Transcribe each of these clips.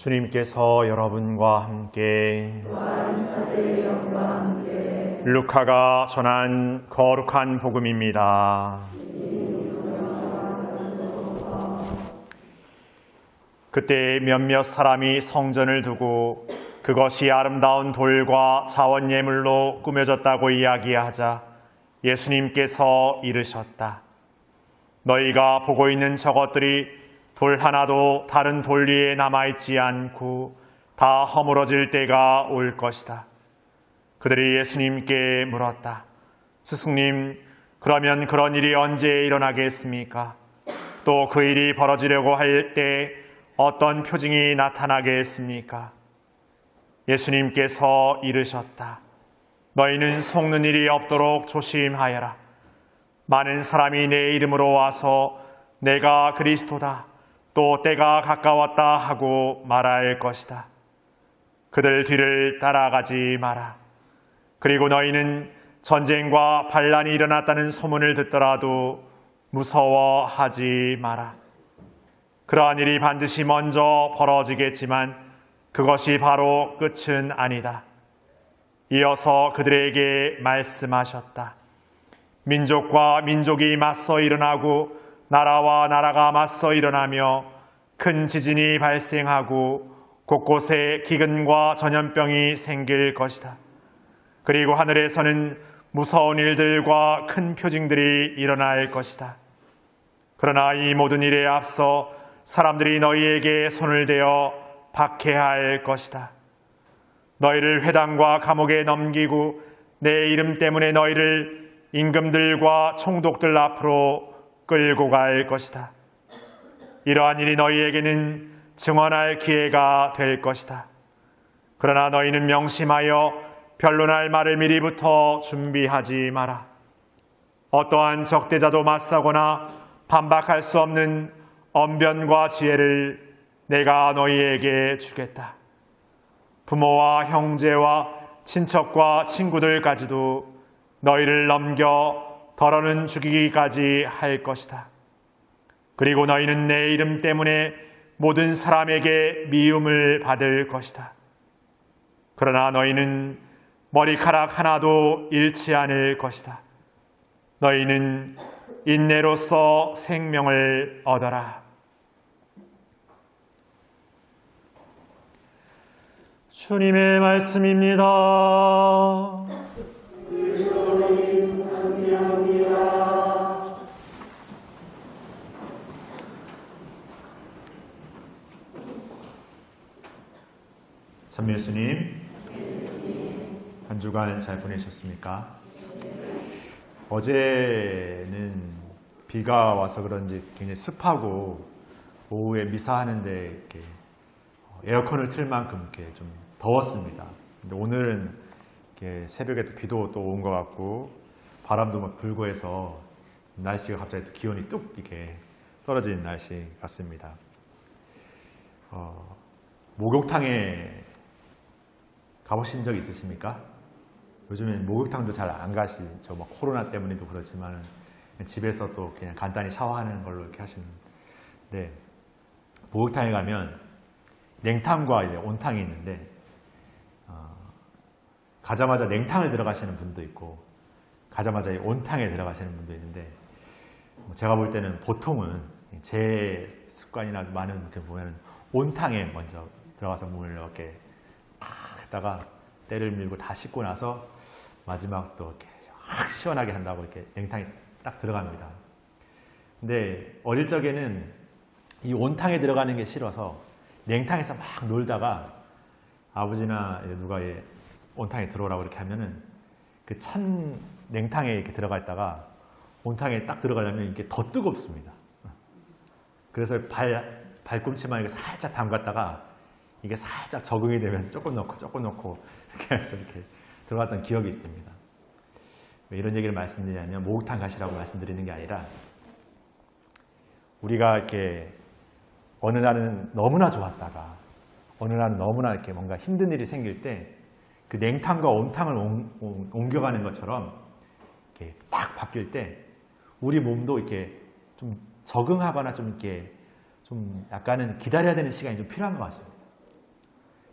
주님께서 여러분과 함께 루카가 전한 거룩한 복음입니다. 그때 몇몇 사람이 성전을 두고 그것이 아름다운 돌과 자원 예물로 꾸며졌다고 이야기하자 예수님께서 이르셨다. 너희가 보고 있는 저것들이 돌 하나도 다른 돌 위에 남아있지 않고 다 허물어질 때가 올 것이다. 그들이 예수님께 물었다. 스승님, 그러면 그런 일이 언제 일어나겠습니까? 또 그 일이 벌어지려고 할 때 어떤 표징이 나타나겠습니까? 예수님께서 이르셨다. 너희는 속는 일이 없도록 조심하여라. 많은 사람이 내 이름으로 와서 내가 그리스도다, 또 때가 가까웠다 하고 말할 것이다. 그들 뒤를 따라가지 마라. 그리고 너희는 전쟁과 반란이 일어났다는 소문을 듣더라도 무서워하지 마라. 그러한 일이 반드시 먼저 벌어지겠지만 그것이 바로 끝은 아니다. 이어서 그들에게 말씀하셨다. 민족과 민족이 맞서 일어나고 나라와 나라가 맞서 일어나며 큰 지진이 발생하고 곳곳에 기근과 전염병이 생길 것이다. 그리고 하늘에서는 무서운 일들과 큰 표징들이 일어날 것이다. 그러나 이 모든 일에 앞서 사람들이 너희에게 손을 대어 박해할 것이다. 너희를 회당과 감옥에 넘기고 내 이름 때문에 너희를 임금들과 총독들 앞으로 끌고 갈 것이다. 이러한 일이 너희에게는 증언할 기회가 될 것이다. 그러나 너희는 명심하여 변론할 말을 미리부터 준비하지 마라. 어떠한 적대자도 맞서거나 반박할 수 없는 언변과 지혜를 내가 너희에게 주겠다. 부모와 형제와 친척과 친구들까지도 너희를 넘겨 더러는 죽이기까지 할 것이다. 그리고 너희는 내 이름 때문에 모든 사람에게 미움을 받을 것이다. 그러나 너희는 머리카락 하나도 잃지 않을 것이다. 너희는 인내로서 생명을 얻어라. 주님의 말씀입니다. 참 예수님, 한 주간 잘 보내셨습니까? 어제는 비가 와서 그런지 굉장히 습하고 오후에 미사하는데 이렇게 에어컨을 틀 만큼 이렇게 좀 더웠습니다. 근데 오늘은 이렇게 새벽에 또 비도 또 온 것 같고 바람도 막 불고 해서 날씨가 갑자기 또 기온이 뚝 이렇게 떨어진 날씨 같습니다. 목욕탕에 가보신 적 있으십니까? 요즘엔 목욕탕도 잘 안 가시죠. 뭐 코로나 때문에도 그렇지만 집에서 또 그냥 간단히 샤워하는 걸로 이렇게 하시는데, 목욕탕에 가면 냉탕과 이제 온탕이 있는데 가자마자 냉탕을 들어가시는 분도 있고 가자마자 온탕에 들어가시는 분도 있는데, 제가 볼 때는 보통은 제 습관이나 많은 그 보면 온탕에 먼저 들어가서 물을 이렇게 했다가 때를 밀고 다 씻고 나서 마지막 또 이렇게 확 시원하게 한다고 이렇게 냉탕에 딱 들어갑니다. 근데 어릴 적에는 이 온탕에 들어가는 게 싫어서 냉탕에서 막 놀다가 아버지나 누가 온탕에 들어오라고 이렇게 하면은 그 찬 냉탕에 이렇게 들어가 있다가 온탕에 딱 들어가려면 이게 더 뜨겁습니다. 그래서 발꿈치만 이렇게 살짝 담갔다가 이게 살짝 적응이 되면 조금 넣고 이렇게 해서 이렇게 들어갔던 기억이 있습니다. 왜 이런 얘기를 말씀드리냐면, 목욕탕 가시라고 말씀드리는 게 아니라 우리가 이렇게 어느 날은 너무나 좋았다가 어느 날은 너무나 이렇게 뭔가 힘든 일이 생길 때 그 냉탕과 온탕을 옮겨가는 것처럼 이렇게 딱 바뀔 때 우리 몸도 이렇게 좀 적응하거나 좀 이렇게 좀 약간은 기다려야 되는 시간이 좀 필요한 것 같습니다.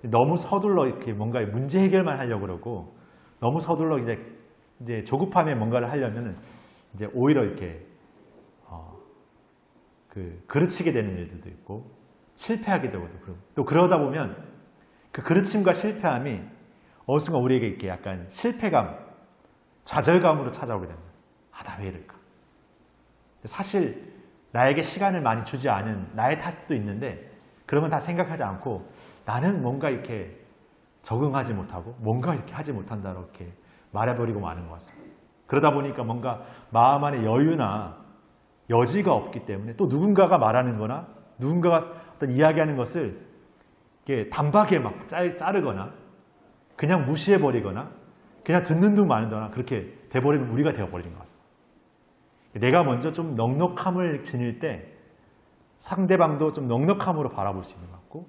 너무 서둘러 이렇게 뭔가 문제 해결만 하려고 그러고 너무 서둘러 이제 조급함에 뭔가를 하려면 이제 오히려 이렇게 그르치게 되는 일들도 있고 실패하게 되고 또 그러다 보면 그 그르침과 실패함이 어느 순간 우리에게 이렇게 약간 실패감, 좌절감으로 찾아오게 됩니다. 나 왜 이럴까? 사실 나에게 시간을 많이 주지 않은 나의 탓도 있는데 그런 건 다 생각하지 않고 나는 뭔가 이렇게 적응하지 못하고 뭔가 이렇게 하지 못한다고 이렇게 말해버리고 마는 것 같습니다. 그러다 보니까 뭔가 마음 안에 여유나 여지가 없기 때문에 또 누군가가 말하는 거나 누군가가 어떤 이야기하는 것을 이렇게 단박에 막 자르거나 그냥 무시해버리거나 그냥 듣는 둥 마는 둥 그렇게 돼버리는 우리가 되어버리는 것 같습니다. 내가 먼저 좀 넉넉함을 지닐 때 상대방도 좀 넉넉함으로 바라볼 수 있는 것 같고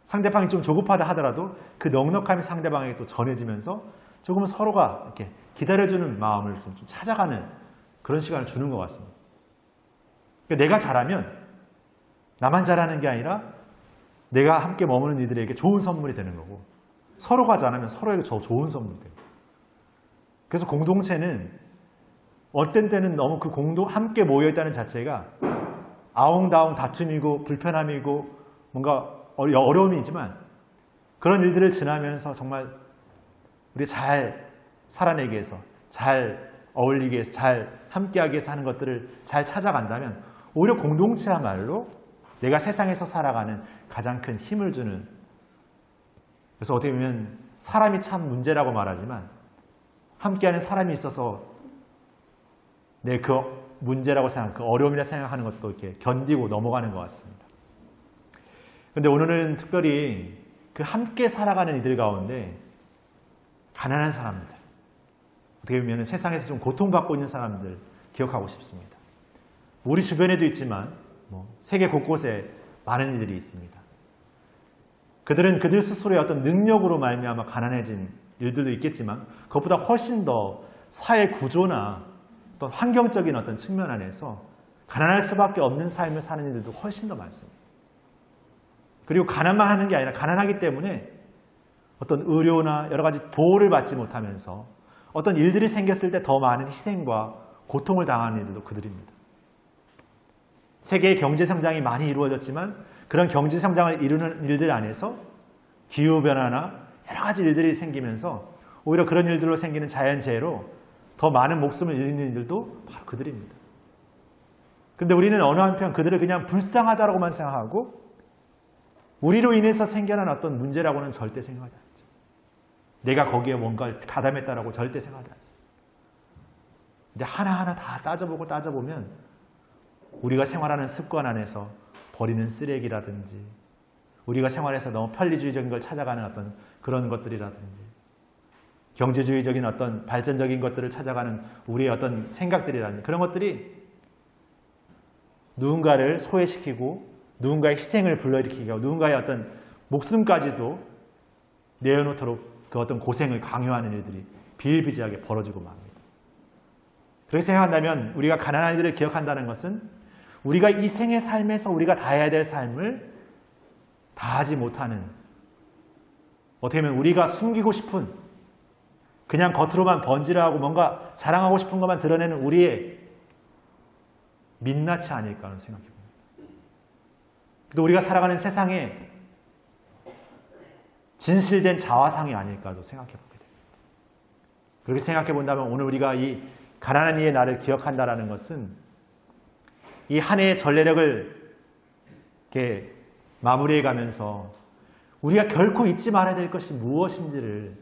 상대방이 좀 조급하다 하더라도 그 넉넉함이 상대방에게 또 전해지면서 조금은 서로가 이렇게 기다려주는 마음을 좀 찾아가는 그런 시간을 주는 것 같습니다. 그러니까 내가 잘하면 나만 잘하는 게 아니라 내가 함께 머무는 이들에게 좋은 선물이 되는 거고 서로가 잘하면 서로에게 좋은 선물이 돼요. 그래서 공동체는 어떤 때는 너무 함께 모여있다는 자체가 아웅다웅 다툼이고 불편함이고 뭔가 어려움이 있지만 그런 일들을 지나면서 정말 우리 잘 살아내기 위해서 잘 어울리기 위해서 잘 함께하기 위해서 하는 것들을 잘 찾아간다면 오히려 공동체야말로 내가 세상에서 살아가는 가장 큰 힘을 주는 그래서 어떻게 보면 사람이 참 문제라고 말하지만 함께하는 사람이 있어서 내 그 문제라고 생각하는 그 어려움이라 생각하는 것도 이렇게 견디고 넘어가는 것 같습니다. 그런데 오늘은 특별히 그 함께 살아가는 이들 가운데 가난한 사람들 어떻게 보면 세상에서 좀 고통받고 있는 사람들 기억하고 싶습니다. 우리 주변에도 있지만 세계 곳곳에 많은 이들이 있습니다. 그들은 그들 스스로의 어떤 능력으로 말미암아 가난해진 일들도 있겠지만 그것보다 훨씬 더 사회 구조나 어떤 환경적인 어떤 측면 안에서 가난할 수밖에 없는 삶을 사는 이들도 훨씬 더 많습니다. 그리고 가난만 하는 게 아니라 가난하기 때문에 어떤 의료나 여러 가지 보호를 받지 못하면서 어떤 일들이 생겼을 때 더 많은 희생과 고통을 당하는 이들도 그들입니다. 세계의 경제성장이 많이 이루어졌지만 그런 경제성장을 이루는 일들 안에서 기후변화나 여러 가지 일들이 생기면서 오히려 그런 일들로 생기는 자연재해로 더 많은 목숨을 잃는 이들도 바로 그들입니다. 그런데 우리는 어느 한편 그들을 그냥 불쌍하다고만 생각하고 우리로 인해서 생겨난 어떤 문제라고는 절대 생각하지 않죠. 내가 거기에 뭔가 가담했다라고 절대 생각하지 않습니다. 근데 하나하나 다 따져보면 우리가 생활하는 습관 안에서 버리는 쓰레기라든지 우리가 생활에서 너무 편리주의적인 걸 찾아가는 어떤 그런 것들이라든지 경제주의적인 어떤 발전적인 것들을 찾아가는 우리의 어떤 생각들이라든지 그런 것들이 누군가를 소외시키고 누군가의 희생을 불러일으키게 하고 누군가의 어떤 목숨까지도 내어놓도록 그 어떤 고생을 강요하는 일들이 비일비재하게 벌어지고 맙니다. 그렇게 생각한다면 우리가 가난한 이들을 기억한다는 것은 우리가 이 생의 삶에서 우리가 다해야 될 삶을 다하지 못하는 어떻게 보면 우리가 숨기고 싶은 그냥 겉으로만 번지르하고 뭔가 자랑하고 싶은 것만 드러내는 우리의 민낯이 아닐까 하는 생각해 봅니다. 또 우리가 살아가는 세상에 진실된 자화상이 아닐까도 생각해 보게 됩니다. 그렇게 생각해 본다면 오늘 우리가 이 가난한 이의 나를 기억한다라는 것은 이 한 해의 전례력을 이렇게 마무리해 가면서 우리가 결코 잊지 말아야 될 것이 무엇인지를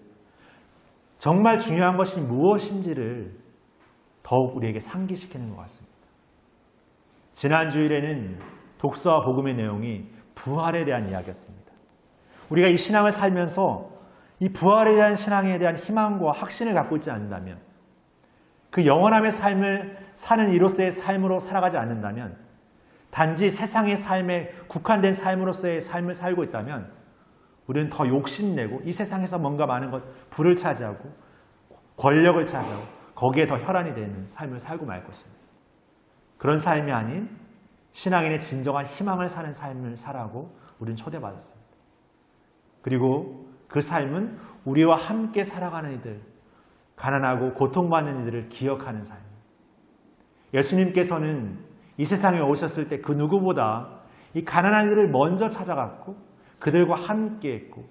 정말 중요한 것이 무엇인지를 더욱 우리에게 상기시키는 것 같습니다. 지난 주일에는 독서와 복음의 내용이 부활에 대한 이야기였습니다. 우리가 이 신앙을 살면서 이 부활에 대한 신앙에 대한 희망과 확신을 갖고 있지 않는다면 그 영원함의 삶을 사는 이로서의 삶으로 살아가지 않는다면 단지 세상의 삶에 국한된 삶으로서의 삶을 살고 있다면 우리는 더 욕심내고 이 세상에서 뭔가 많은 것, 부를 차지하고 권력을 차지하고 거기에 더 혈안이 되는 삶을 살고 말 것입니다. 그런 삶이 아닌 신앙인의 진정한 희망을 사는 삶을 살아고 우리는 초대받았습니다. 그리고 그 삶은 우리와 함께 살아가는 이들, 가난하고 고통받는 이들을 기억하는 삶. 예수님께서는 이 세상에 오셨을 때 그 누구보다 이 가난한 이들을 먼저 찾아갔고 그들과 함께 했고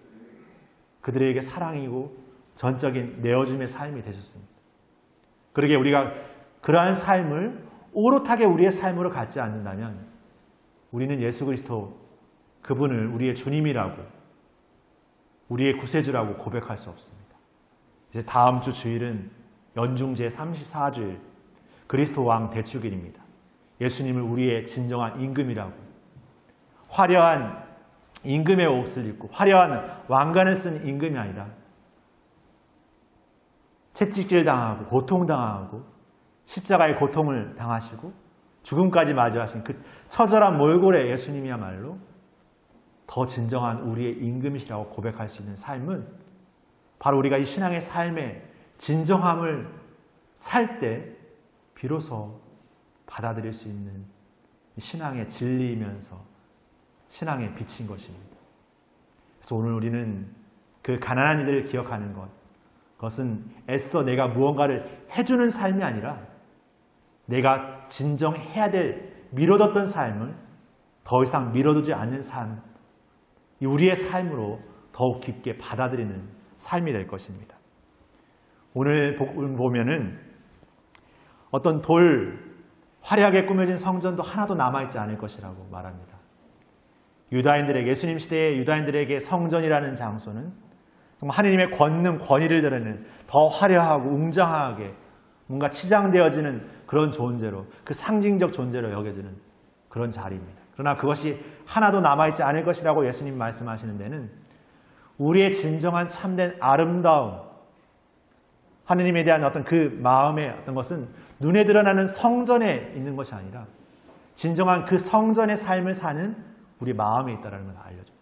그들에게 사랑이고 전적인 내어줌의 삶이 되셨습니다. 그러기에 우리가 그러한 삶을 오롯하게 우리의 삶으로 갖지 않는다면 우리는 예수 그리스도 그분을 우리의 주님이라고 우리의 구세주라고 고백할 수 없습니다. 이제 다음 주 주일은 연중제 34주일 그리스도 왕 대축일입니다. 예수님을 우리의 진정한 임금이라고 화려한 임금의 옷을 입고 화려한 왕관을 쓴 임금이 아니라 채찍질 당하고 고통당하고 십자가의 고통을 당하시고 죽음까지 맞이하신 그 처절한 몰골의 예수님이야말로 더 진정한 우리의 임금이시라고 고백할 수 있는 삶은 바로 우리가 이 신앙의 삶의 진정함을 살 때 비로소 받아들일 수 있는 신앙의 진리이면서 신앙의 빛인 것입니다. 그래서 오늘 우리는 그 가난한 이들을 기억하는 것, 그것은 애써 내가 무언가를 해주는 삶이 아니라 내가 진정해야 될 미뤄뒀던 삶을 더 이상 미뤄두지 않는 삶, 이 우리의 삶으로 더욱 깊게 받아들이는 삶이 될 것입니다. 오늘 보면은 어떤 화려하게 꾸며진 성전도 하나도 남아있지 않을 것이라고 말합니다. 유다인들에게, 예수님 시대의 유다인들에게 성전이라는 장소는 하느님의 권능, 권위를 드러내는 더 화려하고 웅장하게 뭔가 치장되어지는 그런 존재로, 그 상징적 존재로 여겨지는 그런 자리입니다. 그러나 그것이 하나도 남아있지 않을 것이라고 예수님 말씀하시는 데는 우리의 진정한 참된 아름다움, 하느님에 대한 어떤 그 마음의 어떤 것은 눈에 드러나는 성전에 있는 것이 아니라 진정한 그 성전의 삶을 사는 우리 마음에 있다는 걸 알려줘요.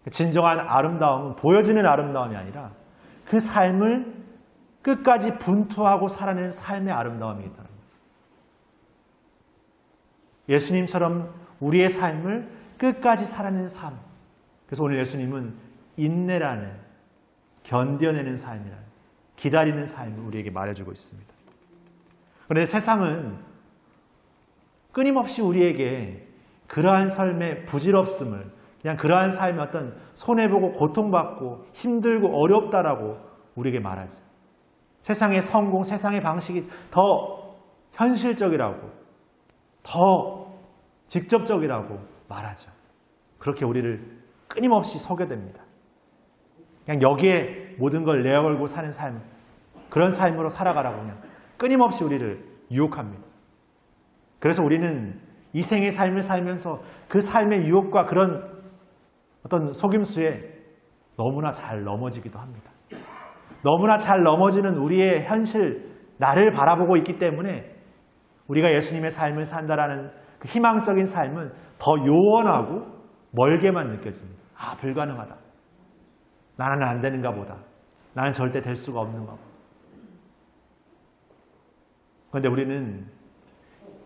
진정한 아름다움은 보여지는 아름다움이 아니라 그 삶을 끝까지 분투하고 살아내는 삶의 아름다움이 있다는 거예요. 예수님처럼 우리의 삶을 끝까지 살아내는 삶. 그래서 오늘 예수님은 인내라는, 견뎌내는 삶이라는, 기다리는 삶을 우리에게 말해주고 있습니다. 그런데 세상은 끊임없이 우리에게 그러한 삶의 부질없음을, 그냥 그러한 삶의 어떤 손해보고 고통받고 힘들고 어렵다라고 우리에게 말하죠. 세상의 성공, 세상의 방식이 더 현실적이라고, 더 직접적이라고 말하죠. 그렇게 우리를 끊임없이 속여댑니다. 그냥 여기에 모든 걸 내어걸고 사는 삶, 그런 삶으로 살아가라고 그냥 끊임없이 우리를 유혹합니다. 그래서 우리는 이 생의 삶을 살면서 그 삶의 유혹과 그런 어떤 속임수에 너무나 잘 넘어지기도 합니다. 너무나 잘 넘어지는 우리의 현실, 나를 바라보고 있기 때문에 우리가 예수님의 삶을 산다라는 그 희망적인 삶은 더 요원하고 멀게만 느껴집니다. 아, 불가능하다. 나는 안 되는가 보다. 나는 절대 될 수가 없는가 보다. 그런데 우리는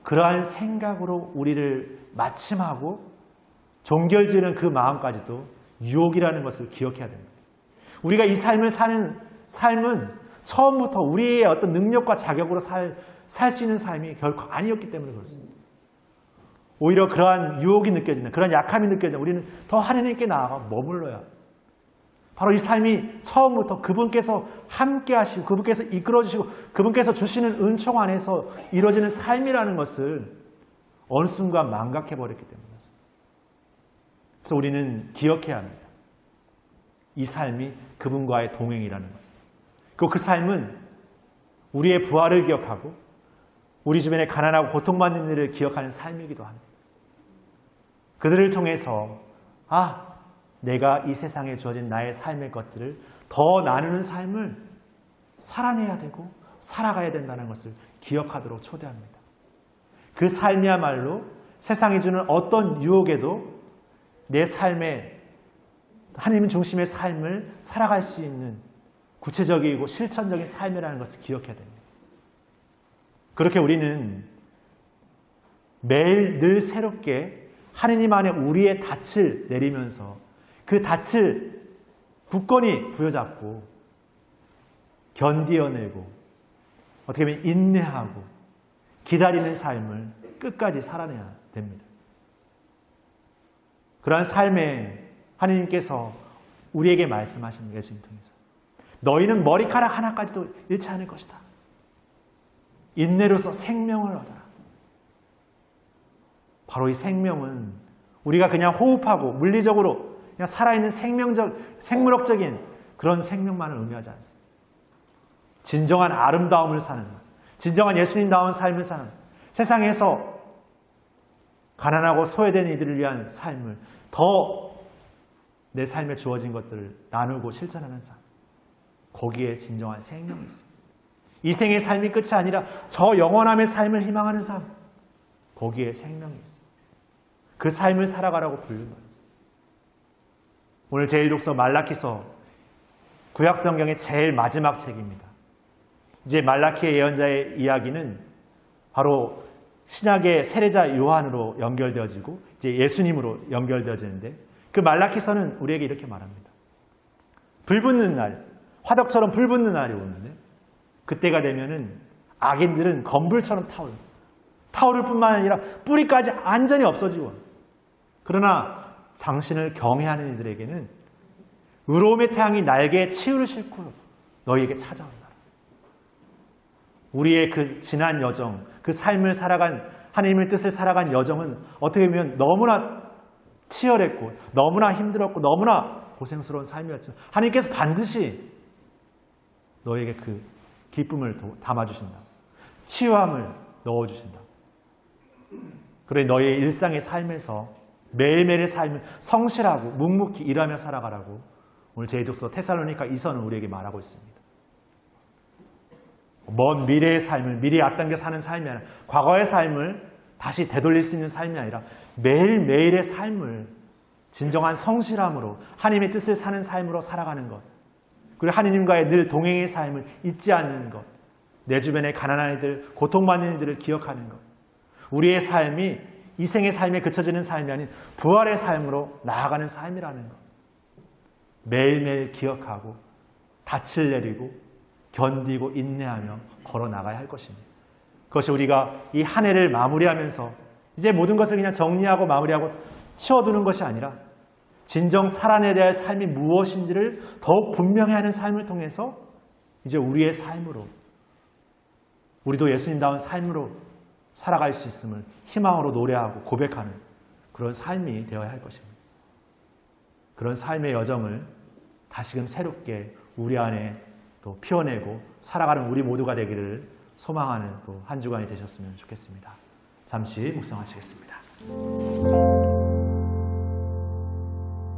그러한 생각으로 우리를 마침하고 종결지는 그 마음까지도 유혹이라는 것을 기억해야 됩니다. 우리가 이 삶을 사는 삶은 처음부터 우리의 어떤 능력과 자격으로 살 수 있는 삶이 결코 아니었기 때문에 그렇습니다. 오히려 그러한 유혹이 느껴지는, 그런 약함이 느껴지는 우리는 더 하느님께 나아가 머물러야 합니다. 바로 이 삶이 처음부터 그분께서 함께 하시고 그분께서 이끌어 주시고 그분께서 주시는 은총 안에서 이루어지는 삶이라는 것을 어느 순간 망각해버렸기 때문이었습니다. 그래서 우리는 기억해야 합니다. 이 삶이 그분과의 동행이라는 것을. 그리고 그 삶은 우리의 부활을 기억하고 우리 주변에 가난하고 고통받는 일을 기억하는 삶이기도 합니다. 그들을 통해서 내가 이 세상에 주어진 나의 삶의 것들을 더 나누는 삶을 살아내야 되고 살아가야 된다는 것을 기억하도록 초대합니다. 그 삶이야말로 세상이 주는 어떤 유혹에도 내 삶에 하나님 중심의 삶을 살아갈 수 있는 구체적이고 실천적인 삶이라는 것을 기억해야 됩니다. 그렇게 우리는 매일 늘 새롭게 하느님 안에 우리의 닻을 내리면서 그 닻을 굳건히 부여잡고 견디어내고 어떻게 보면 인내하고 기다리는 삶을 끝까지 살아내야 됩니다. 그러한 삶에 하나님께서 우리에게 말씀하십니다. 예수님 통해서. 너희는 머리카락 하나까지도 잃지 않을 것이다. 인내로서 생명을 얻어라. 바로 이 생명은 우리가 그냥 호흡하고 물리적으로 그냥 살아있는 생물학적인 그런 생명만을 의미하지 않습니다. 진정한 아름다움을 사는, 진정한 예수님다운 삶을 사는, 세상에서 가난하고 소외된 이들을 위한 삶을 더 내 삶에 주어진 것들을 나누고 실천하는 삶, 거기에 진정한 생명이 있습니다. 이 생의 삶이 끝이 아니라 저 영원함의 삶을 희망하는 삶, 거기에 생명이 있습니다. 그 삶을 살아가라고 부르는 거예요. 오늘 제1독서 말라키서 구약성경의 제일 마지막 책입니다. 이제 말라키의 예언자의 이야기는 바로 신약의 세례자 요한으로 연결되어지고 이제 예수님으로 연결되어지는데, 그 말라키서는 우리에게 이렇게 말합니다. 불붙는 날, 화덕처럼 불붙는 날이 오는데 그때가 되면은 악인들은 검불처럼 타오를 뿐만 아니라 뿌리까지 완전히 없어지고, 그러나 당신을 경외하는 이들에게는 의로움의 태양이 날개에 치유를 싣고 너희에게 찾아온다. 우리의 그 지난 여정, 그 삶을 살아간, 하나님의 뜻을 살아간 여정은 어떻게 보면 너무나 치열했고 너무나 힘들었고 너무나 고생스러운 삶이었지만 하나님께서 반드시 너에게 그 기쁨을 담아주신다. 치유함을 넣어주신다. 그래 너의 일상의 삶에서 매일매일의 삶을 성실하고 묵묵히 일하며 살아가라고 오늘 제2독서 테살로니가 2서는 우리에게 말하고 있습니다. 먼 미래의 삶을 미리 앞당겨 사는 삶이 아니라, 과거의 삶을 다시 되돌릴 수 있는 삶이 아니라 매일매일의 삶을 진정한 성실함으로 하나님의 뜻을 사는 삶으로 살아가는 것, 그리고 하나님과의 늘 동행의 삶을 잊지 않는 것, 내 주변의 가난한 이들, 고통받는 이들을 기억하는 것, 우리의 삶이 이 생의 삶에 그쳐지는 삶이 아닌 부활의 삶으로 나아가는 삶이라는 것, 매일매일 기억하고 닻을 내리고 견디고 인내하며 걸어 나가야 할 것입니다. 그것이 우리가 이 한 해를 마무리하면서 이제 모든 것을 그냥 정리하고 마무리하고 치워두는 것이 아니라 진정 살아내야 할 삶이 무엇인지를 더욱 분명해하는 삶을 통해서 이제 우리의 삶으로, 우리도 예수님다운 삶으로 살아갈 수 있음을 희망으로 노래하고 고백하는 그런 삶이 되어야 할 것입니다. 그런 삶의 여정을 다시금 새롭게 우리 안에 또 피워내고 살아가는 우리 모두가 되기를 소망하는 또 한 주간이 되셨으면 좋겠습니다. 잠시 묵상하시겠습니다.